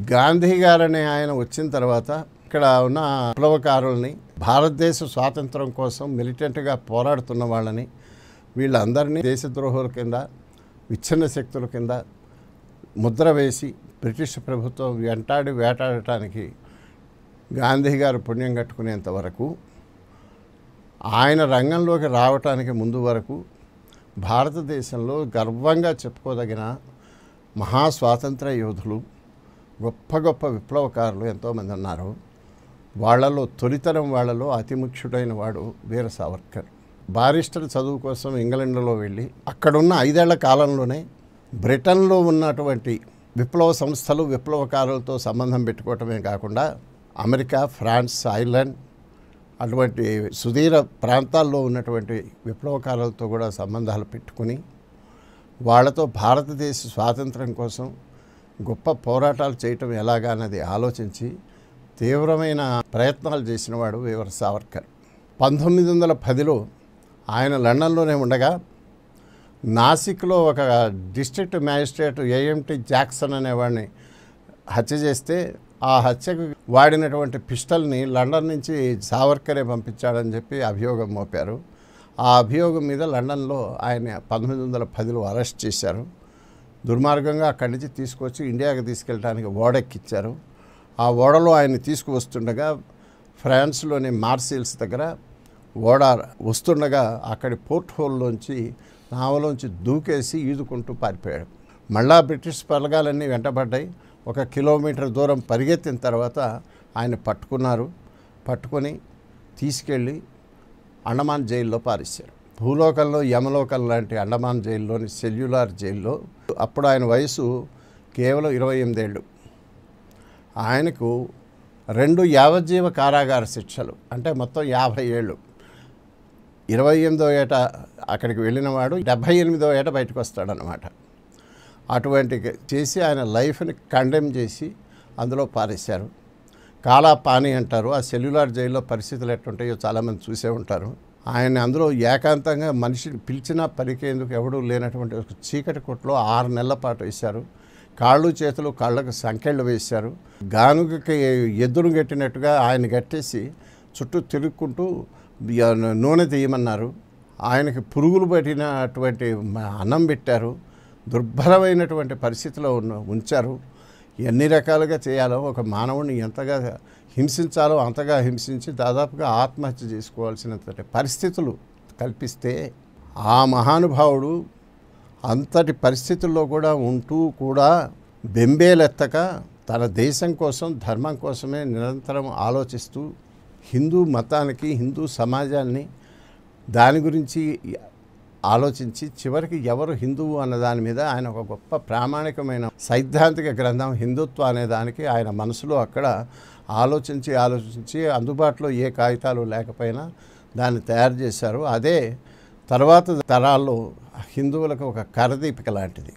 గాంధీ గారనే ఆయన వచ్చిన తర్వాత ఇక్కడ ఉన్న విప్లవకారుల్ని, భారతదేశ స్వాతంత్రం కోసం మిలిటెంట్గా పోరాడుతున్న వాళ్ళని, వీళ్ళందరినీ దేశద్రోహుల కింద, విచ్ఛిన్న శక్తుల కింద ముద్ర వేసి బ్రిటిష్ ప్రభుత్వం వెంటాడి వేటాడటానికి గాంధీ గారు పుణ్యం కట్టుకునేంత వరకు, ఆయన రంగంలోకి రావటానికి ముందు వరకు భారతదేశంలో గర్వంగా చెప్పుకోదగిన మహాస్వాతంత్ర యోధులు, గొప్ప గొప్ప విప్లవకారులు ఎంతోమంది ఉన్నారు. వాళ్ళలో తొలితరం వాళ్ళలో అతి ముఖ్యుడైన వాడు వీర సావర్కర్. బారిస్టర్ చదువు కోసం ఇంగ్లాండ్లో వెళ్ళి అక్కడున్న 5 ఏళ్ల కాలంలోనే బ్రిటన్లో ఉన్నటువంటి విప్లవ సంస్థలు, విప్లవకారులతో సంబంధం పెట్టుకోవటమే కాకుండా అమెరికా, ఫ్రాన్స్, ఐర్లాండ్ అటువంటి సుదీర ప్రాంతాల్లో ఉన్నటువంటి విప్లవకారులతో కూడా సంబంధాలు పెట్టుకుని వాళ్ళతో భారతదేశ స్వాతంత్రం కోసం గొప్ప పోరాటాలు చేయటం ఎలాగా అన్నది ఆలోచించి తీవ్రమైన ప్రయత్నాలు చేసినవాడు వీర సావర్కర్. 1910లో ఆయన లండన్లోనే ఉండగా నాసిక్లో ఒక డిస్ట్రిక్ట్ మ్యాజిస్ట్రేట్ ఏఎంటి జాక్సన్ అనేవాడిని హత్య చేస్తే ఆ హత్యకు వాడినటువంటి పిస్టల్ని లండన్ నుంచి సావర్కరే పంపించాడని చెప్పి అభియోగం మోపారు. ఆ అభియోగం మీద లండన్లో ఆయన 1910లో అరెస్ట్ చేశారు. దుర్మార్గంగా అక్కడి నుంచి తీసుకొచ్చి ఇండియాకి తీసుకెళ్ళడానికి ఓడెక్కిచ్చారు. ఆ ఓడలో ఆయన్ని తీసుకువస్తుండగా ఫ్రాన్స్లోని మార్సిల్స్ దగ్గర ఓడ వస్తుండగా అక్కడి పోర్ట్ హోల్లోంచి నావలోంచి దూకేసి ఈదుకుంటూ పారిపోయాడు. మళ్ళా బ్రిటిష్ బలగాలన్నీ వెంటబడ్డాయి. 1 కిలోమీటర్ దూరం పరిగెత్తిన తర్వాత ఆయన పట్టుకున్నారు. పట్టుకొని తీసుకెళ్ళి అండమాన్ జైల్లో పారేశారు. భూలోకంలో యమలోకం లాంటి అండమాన్ జైల్లోని సెల్యులార్ జైల్లో అప్పుడు ఆయన వయసు కేవలం 28 ఏళ్ళు. ఆయనకు 2 యావజ్జీవ కారాగార శిక్షలు, అంటే మొత్తం 50 ఏళ్ళు. 28వ ఏట అక్కడికి వెళ్ళినవాడు 78వ ఏట బయటకు వస్తాడనమాట. అటువంటి చేసి ఆయన లైఫ్ని కండెమ్ చేసి అందులో పారేశారు. కాలాపాని అంటారు. ఆ సెల్యులార్ జైల్లో పరిస్థితులు ఎట్లుంటాయో చాలామంది చూసే ఉంటారు. ఆయన అందులో ఏకాంతంగా మనిషిని పిలిచినా పలికేందుకు ఎవడూ లేనటువంటి ఒక చీకటి కొట్లో 6 నెలల పాటు వేశారు. కాళ్ళు చేతులు కళ్ళకు సంకెళ్ళు వేశారు. గానుగకి ఎద్దును గట్టినట్టుగా ఆయన గట్టేసి చుట్టూ తిరుగుకుంటూ నూనె తీయమన్నారు. ఆయనకి పురుగులు పట్టినటువంటి అన్నం పెట్టారు. దుర్భరమైనటువంటి పరిస్థితిలో ఉంచారు. ఎన్ని రకాలుగా చేయాలో, ఒక మానవుడిని ఎంతగా హింసించాలో అంతగా హింసించి దాదాపుగా ఆత్మహత్య చేసుకోవాల్సినంత పరిస్థితులు కల్పిస్తే ఆ మహానుభావుడు అంతటి పరిస్థితుల్లో కూడా ఉంటూ కూడా బెంబేలెత్తక తన దేశం కోసం, ధర్మం కోసమే నిరంతరం ఆలోచిస్తూ హిందూ మతానికి, హిందూ సమాజాన్ని దాని గురించి ఆలోచించి చివరికి ఎవరు హిందువు అన్న దాని మీద ఆయన ఒక గొప్ప ప్రామాణికమైన సైద్ధాంతిక గ్రంథం హిందుత్వ అనే దానికి ఆయన మనసులో అక్కడ ఆలోచించి అందుబాటులో ఏ కాగితాలు లేకపోయినా దాన్ని తయారు చేశారు. అదే తర్వాత తరాల్లో హిందువులకు ఒక కరదీపిక లాంటిది.